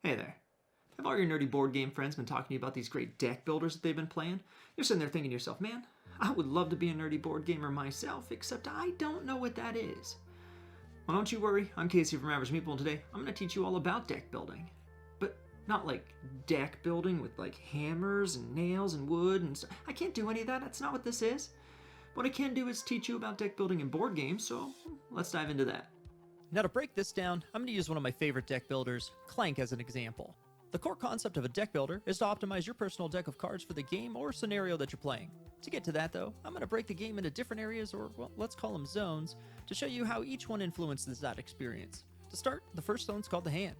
Hey there. Have all your nerdy board game friends been talking to you about these great deck builders that they've been playing? You're sitting there thinking to yourself, man, I would love to be a nerdy board gamer myself, except I don't know what that is. Well, don't you worry. I'm Casey from Average Meeple, and today I'm going to teach you all about deck building. But not like deck building with like hammers and nails and wood and stuff. I can't do any of that. That's not what this is. What I can do is teach you about deck building in board games, so let's dive into that. Now to break this down, I'm going to use one of my favorite deck builders, Clank, as an example. The core concept of a deck builder is to optimize your personal deck of cards for the game or scenario that you're playing. To get to that though, I'm going to break the game into different areas, or well, let's call them zones, to show you how each one influences that experience. To start, the first zone's called the hand.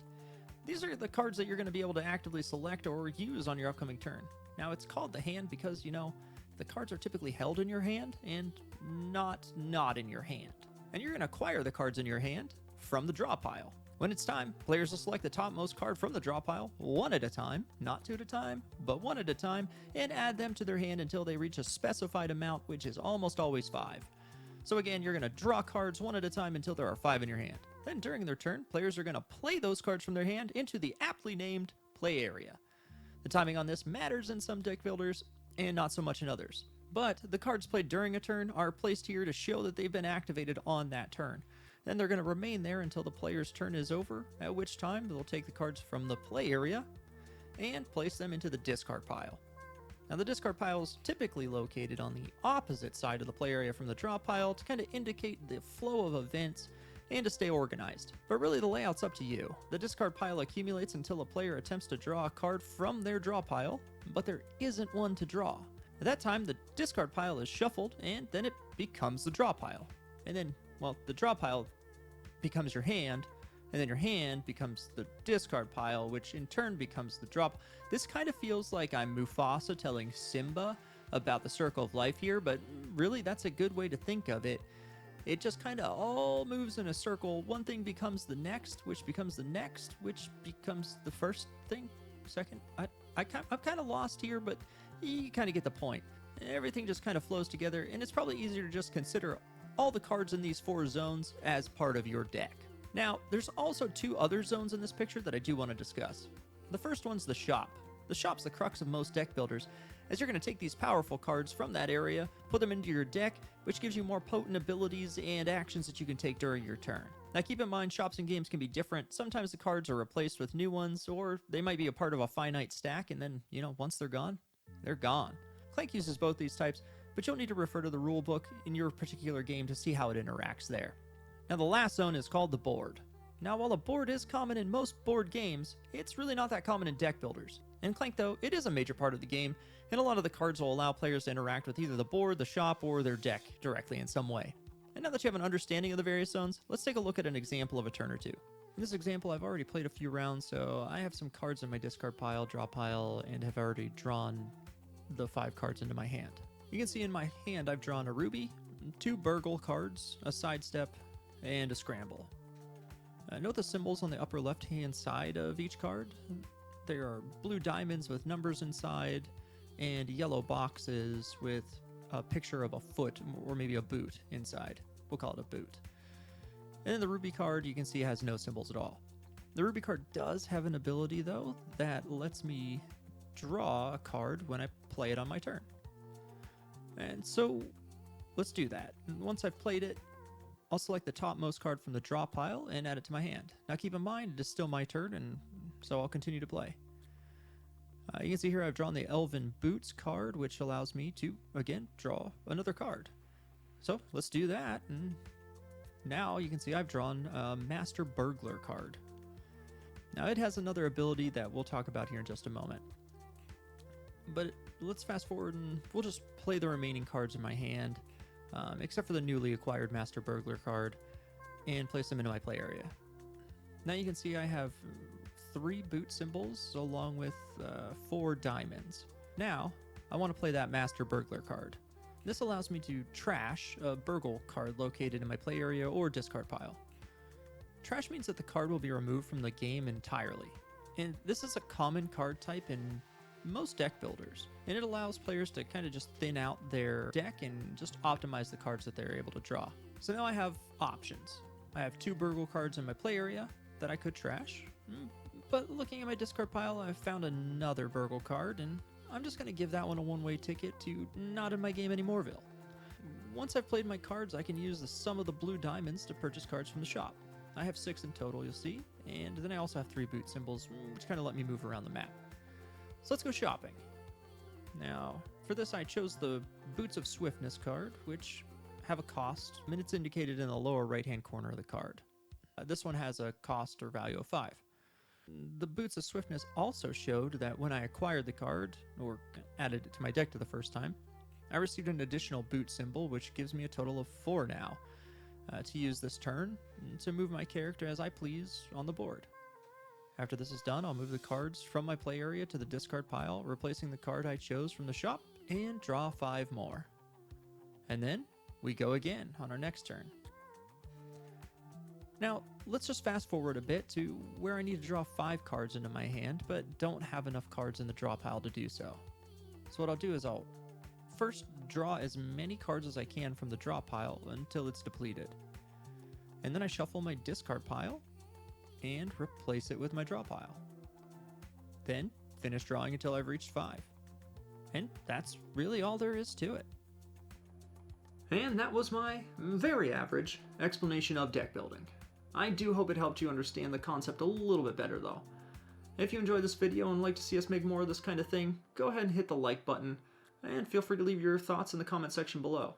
These are the cards that you're going to be able to actively select or use on your upcoming turn. Now it's called the hand because, the cards are typically held in your hand and not in your hand. And you're going to acquire the cards in your hand from the draw pile. When it's time, players will select the topmost card from the draw pile, one at a time, not two at a time, but one at a time, and add them to their hand until they reach a specified amount, which is almost always 5. So again, you're going to draw cards one at a time until there are 5 in your hand. Then during their turn, players are going to play those cards from their hand into the aptly named play area. The timing on this matters in some deck builders, and not so much in others. But the cards played during a turn are placed here to show that they've been activated on that turn. Then they're going to remain there until the player's turn is over, at which time they'll take the cards from the play area and place them into the discard pile. Now the discard pile is typically located on the opposite side of the play area from the draw pile to kind of indicate the flow of events and to stay organized. But really the layout's up to you. The discard pile accumulates until a player attempts to draw a card from their draw pile, but there isn't one to draw. At that time, the discard pile is shuffled, and then it becomes the draw pile. And then, the draw pile becomes your hand, and then your hand becomes the discard pile, which in turn becomes the drop. This kind of feels like I'm Mufasa telling Simba about the circle of life here, but really that's a good way to think of it. It just kind of all moves in a circle. One thing becomes the next, which becomes the next, which becomes the first thing, second. I'm kind of lost here, but you kind of get the point. Everything just kind of flows together, and it's probably easier to just consider all the cards in these 4 zones as part of your deck. Now, there's also 2 other zones in this picture that I do want to discuss. The first one's the shop. The shop's the crux of most deck builders, as you're going to take these powerful cards from that area, put them into your deck, which gives you more potent abilities and actions that you can take during your turn. Now keep in mind, shops and games can be different. Sometimes the cards are replaced with new ones, or they might be a part of a finite stack, and then, once they're gone, they're gone. Clank uses both these types, but you'll need to refer to the rulebook in your particular game to see how it interacts there. Now the last zone is called the board. Now while a board is common in most board games, it's really not that common in deck builders. In Clank though, it is a major part of the game, and a lot of the cards will allow players to interact with either the board, the shop, or their deck directly in some way. And now that you have an understanding of the various zones, let's take a look at an example of a turn or two. In this example, I've already played a few rounds, so I have some cards in my discard pile, draw pile, and have already drawn the 5 cards into my hand. You can see in my hand I've drawn a ruby, 2 burgle cards, a sidestep, and a scramble. Note the symbols on the upper left hand side of each card. There are blue diamonds with numbers inside, and yellow boxes with a picture of a foot or maybe a boot inside. We'll call it a boot. And then the ruby card you can see has no symbols at all. The ruby card does have an ability though that lets me draw a card when I play it on my turn. And so let's do that. And once I've played it, I'll select the topmost card from the draw pile and add it to my hand. Now keep in mind, it is still my turn, and so I'll continue to play. You can see here I've drawn the Elven Boots card, which allows me to, again, draw another card. So let's do that, and now you can see I've drawn a Master Burglar card. Now it has another ability that we'll talk about here in just a moment. But let's fast forward and we'll just play the remaining cards in my hand, except for the newly acquired Master Burglar card, and place them into my play area. Now you can see I have 3 boot symbols along with 4 diamonds. Now I want to play that Master Burglar card. This allows me to trash a burgle card located in my play area or discard pile. Trash means that the card will be removed from the game entirely, and this is a common card type in most deck builders, and it allows players to kind of just thin out their deck and just optimize the cards that they're able to draw. So now I have options. I have 2 burgle cards in my play area that I could trash, But looking at my discard pile, I found another Burgle card, and I'm just going to give that one a one-way ticket to not in my game anymoreville. Once I've played my cards, I can use the sum of the blue diamonds to purchase cards from the shop. I have 6 in total, you'll see, and then I also have 3 boot symbols, which kind of let me move around the map. So let's go shopping. Now, for this I chose the Boots of Swiftness card, which have a cost, and it's indicated in the lower right-hand corner of the card. This one has a cost or value of 5. The Boots of Swiftness also showed that when I acquired the card, or added it to my deck the first time, I received an additional boot symbol, which gives me a total of 4 now, to use this turn to move my character as I please on the board. After this is done, I'll move the cards from my play area to the discard pile, replacing the card I chose from the shop, and draw 5 more. And then we go again on our next turn. Now, let's just fast forward a bit to where I need to draw 5 cards into my hand, but don't have enough cards in the draw pile to do so. So what I'll do is I'll first draw as many cards as I can from the draw pile until it's depleted. And then I shuffle my discard pile and replace it with my draw pile. Then finish drawing until I've reached 5. And that's really all there is to it. And that was my very average explanation of deck building. I do hope it helped you understand the concept a little bit better though. If you enjoyed this video and like to see us make more of this kind of thing, go ahead and hit the like button, and feel free to leave your thoughts in the comment section below.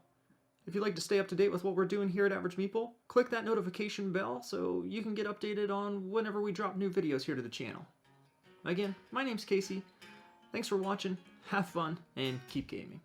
If you'd like to stay up to date with what we're doing here at Average Meeple, click that notification bell so you can get updated on whenever we drop new videos here to the channel. Again, my name's Casey. Thanks for watching, have fun, and keep gaming.